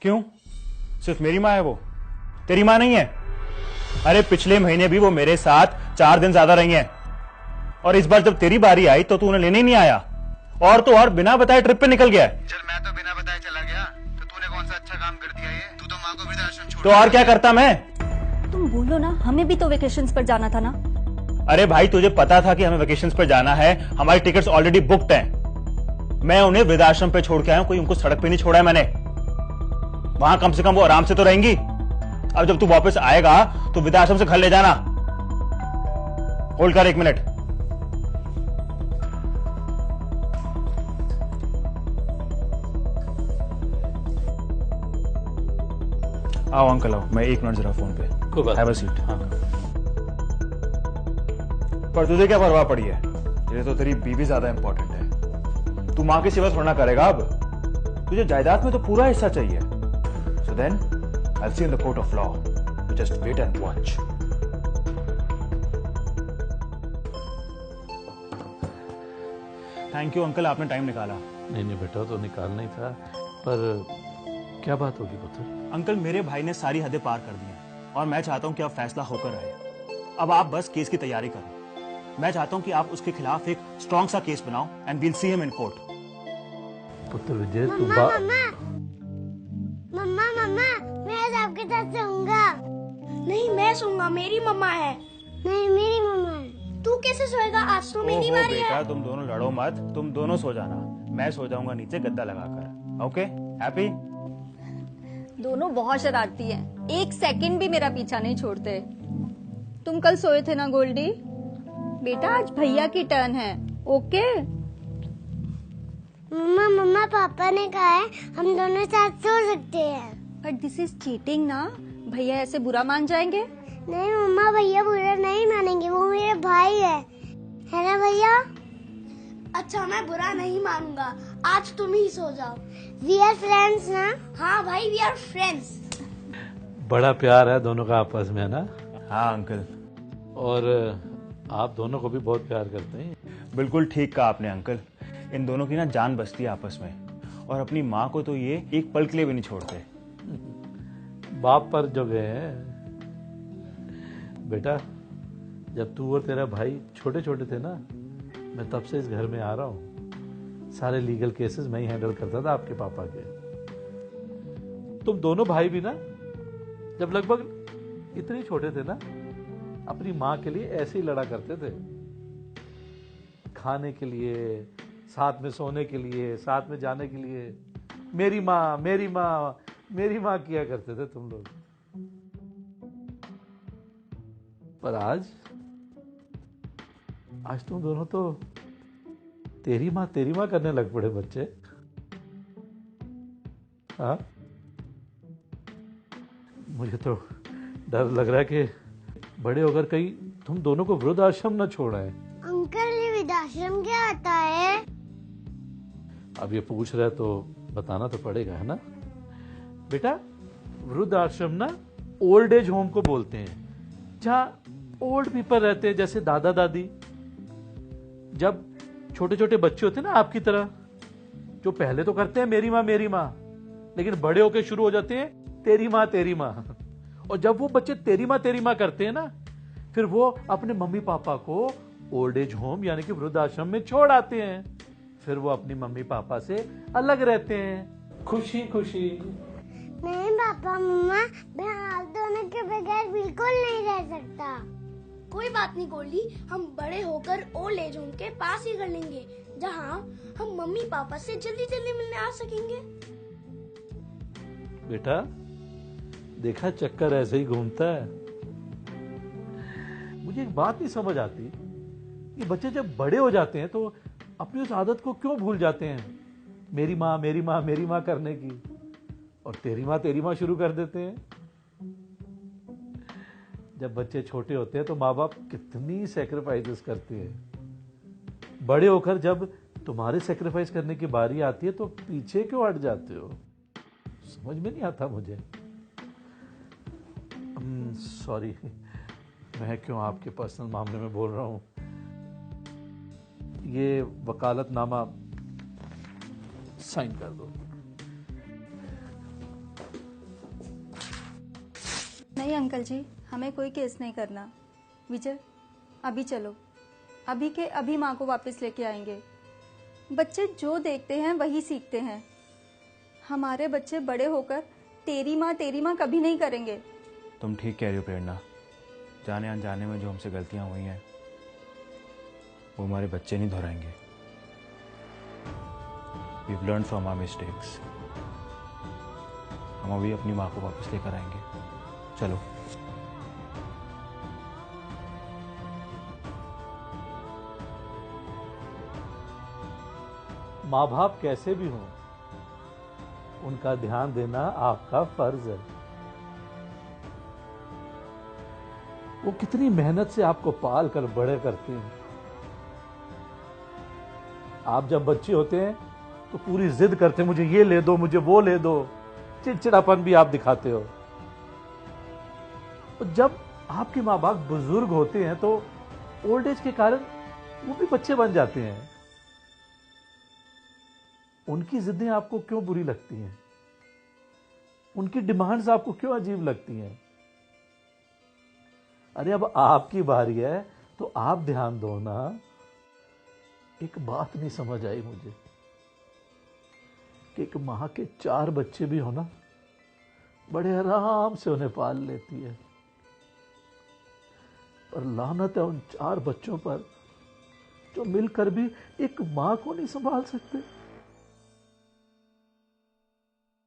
क्यों? सिर्फ मेरी माँ है वो, तेरी माँ नहीं है? अरे पिछले महीने भी वो मेरे साथ 4 दिन ज्यादा रही हैं, और इस बार जब तेरी बारी आई तो तू उन्हें लेने ही नहीं आया, और तो और बिना बताए ट्रिप पे निकल गया। चल मैं तो बिना बताए चला गया, तो तूने कौन सा अच्छा काम कर दिया? ये तू तो माँ को वृद्धाश्रम छोड़ तो और क्या करता मैं? तुम बोलो ना, हमें भी तो वेकेशंस पर जाना था ना। अरे भाई तुझे पता था कि हमें वेकेशंस पर जाना है, हमारी टिकट्स ऑलरेडी बुक्ड हैं। मैं उन्हें वृद्धाश्रम पे छोड़ के आया हूं, कोई उनको सड़क पे नहीं छोड़ा है मैंने। वहां कम से कम वो आराम से तो रहेंगी। अब जब तू वापस आएगा तो वृद्धाश्रम से घर ले जाना। होल्ड कर 1 मिनट। आओ अंकल आओ, मैं 1 मिनट जरा फोन पे। Have a seat. हाँ। पर तुझे क्या परवाह पड़ी है? ये तो तेरी बीवी ज्यादा इंपॉर्टेंट है। तू मां की सेवा थोड़ा करेगा अब। तुझे जायदाद में तो पूरा हिस्सा चाहिए। So then I will see in the court of law. You just wait and watch. Thank you uncle, आपने टाइम निकाला। नहीं बेटा, तो निकालना ही था, पर क्या बात होगी पुत्र? अंकल मेरे भाई ने सारी हदें पार कर दी हैं और मैं चाहता हूं कि अब फैसला होकर आए। अब आप बस केस की तैयारी करो। मैं चाहता हूं कि आप उसके खिलाफ एक स्ट्रॉन्ग सा केस बनाओ and we'll see him in court. पुत्र विजय तू मम्मा मैं आज आपके साथ सोऊंगा। नहीं मैं सोऊंगा, मेरी मम्मा है। नहीं मेरी मम्मा है। तू कैसे सोएगा? आज तो मेरी बारी बेटा है। तुम दोनों लड़ो मत, तुम दोनों सो जाना। मैं सो जाऊंगा नीचे गद्दा लगाकर। Okay happy? दोनों बहुत शरारती हैं, 1 सेकंड भी मेरा पीछा नहीं छोड़ते। तुम कल सोए थे ना गोल्डी? बेटा आज भैया की टर्न है। ओके मम्मा पापा ने कहा है हम दोनों साथ सो सकते हैं। बट दिस इज चीटिंग ना, भैया ऐसे बुरा मान जाएंगे। नहीं मम्मा, भैया बुरा नहीं मानेंगे, वो मेरे भाई है ना भैया? अच्छा मैं बुरा नहीं मानूंगा, आज तुम ही सो जाओ। वी आर फ्रेंड्स ना? हाँ भाई, वी आर फ्रेंड्स। बड़ा प्यार है दोनों का आपस में, है ना? हाँ अंकल। और आप दोनों को भी बहुत प्यार करते हैं। बिल्कुल ठीक कहा आपने अंकल। इन दोनों की ना जान बसती है आपस में, और अपनी माँ को तो ये एक पल के लिए भी नहीं छोड़ते। बाप पर जो गए हैं बेटा, जब तू और तेरा भाई छोटे छोटे थे ना, मैं तब से इस घर में आ रहा हूँ। सारे लीगल केसेस मैं ही हैंडल करता था आपके पापा के। तुम दोनों भाई भी ना जब लगभग इतने छोटे थे ना, अपनी माँ के लिए ऐसे ही लड़ा करते थे। खाने के लिए, साथ में सोने के लिए, साथ में जाने के लिए मेरी माँ मेरी माँ मेरी माँ किया करते थे तुम लोग। पर आज तुम दोनों तो तेरी माँ करने लग पड़े बच्चे। हाँ, मुझे तो डर लग रहा है कि बड़े होकर कहीं तुम दोनों को वृद्धाश्रम न छोड़ाए। अंकल ये वृद्धाश्रम क्या आता है? अब ये पूछ रहे तो बताना तो पड़ेगा, है ना बेटा? वृद्धाश्रम ना ओल्ड एज होम को बोलते हैं, जहां ओल्ड पीपल रहते हैं, जैसे दादा दादी। जब छोटे छोटे बच्चे होते हैं ना आपकी तरह, जो पहले तो करते हैं मेरी माँ, लेकिन बड़े होके शुरू हो जाते हैं तेरी माँ। और जब वो बच्चे तेरी माँ करते हैं ना, फिर वो अपने मम्मी पापा को ओल्ड एज होम यानी कि वृद्धाश्रम में छोड़ आते हैं। फिर वो अपनी मम्मी पापा से अलग रहते हैं, खुशी खुशी। नहीं पापा मम्मा, मैं आप दोनों के बगैर बिल्कुल नहीं रह सकता। कोई बात नहीं गोल्डी, हम बड़े होकर ओल्ड एज होम के पास ही कर लेंगे, जहाँ हम मम्मी पापा से जल्दी जल्दी मिलने आ सकेंगे। बेटा देखा, चक्कर ऐसे ही घूमता है। मुझे एक बात नहीं समझ आती कि बच्चे जब बड़े हो जाते हैं तो अपनी उस आदत को क्यों भूल जाते हैं, मेरी माँ करने की, और तेरी माँ शुरू कर देते हैं। जब बच्चे छोटे होते हैं तो माँ बाप कितनी सैक्रिफाइसेस करते हैं। बड़े होकर जब तुम्हारे सैक्रिफाइस करने की बारी आती है तो पीछे क्यों हट जाते हो? समझ में नहीं आता मुझे। सॉरी, मैं क्यों आपके पर्सनल मामले में बोल रहा हूं। ये वकालतनामा साइन कर दो। नहीं अंकल जी, हमें कोई केस नहीं करना। विजय, अभी चलो, अभी के अभी माँ को वापस लेके आएंगे। बच्चे जो देखते हैं वही सीखते हैं। हमारे बच्चे बड़े होकर तेरी माँ कभी नहीं करेंगे। तुम ठीक कह रही हो प्रेरणा, जाने अनजाने में जो हमसे गलतियां हुई हैं वो हमारे बच्चे नहीं दोहराएंगे। We've learned from our mistakes. हम अभी अपनी माँ को वापस लेकर आएंगे। चलो। माँ बाप कैसे भी हों, उनका ध्यान देना आपका फर्ज है। वो कितनी मेहनत से आपको पाल कर बड़े करते हैं। आप जब बच्चे होते हैं तो पूरी जिद करते हैं, मुझे ये ले दो, मुझे वो ले दो। चिड़चिड़ापन भी आप दिखाते हो। और जब आपके माँ बाप बुजुर्ग होते हैं तो ओल्ड एज के कारण वो भी बच्चे बन जाते हैं। उनकी जिद्दें आपको क्यों बुरी लगती हैं? उनकी डिमांड्स आपको क्यों अजीब लगती हैं? अरे अब आपकी बारी है तो आप ध्यान दो ना। एक बात नहीं समझ आई मुझे कि एक मां के 4 बच्चे भी हो ना, बड़े आराम से उन्हें पाल लेती है, पर लानत है उन 4 बच्चों पर जो मिलकर भी एक मां को नहीं संभाल सकते।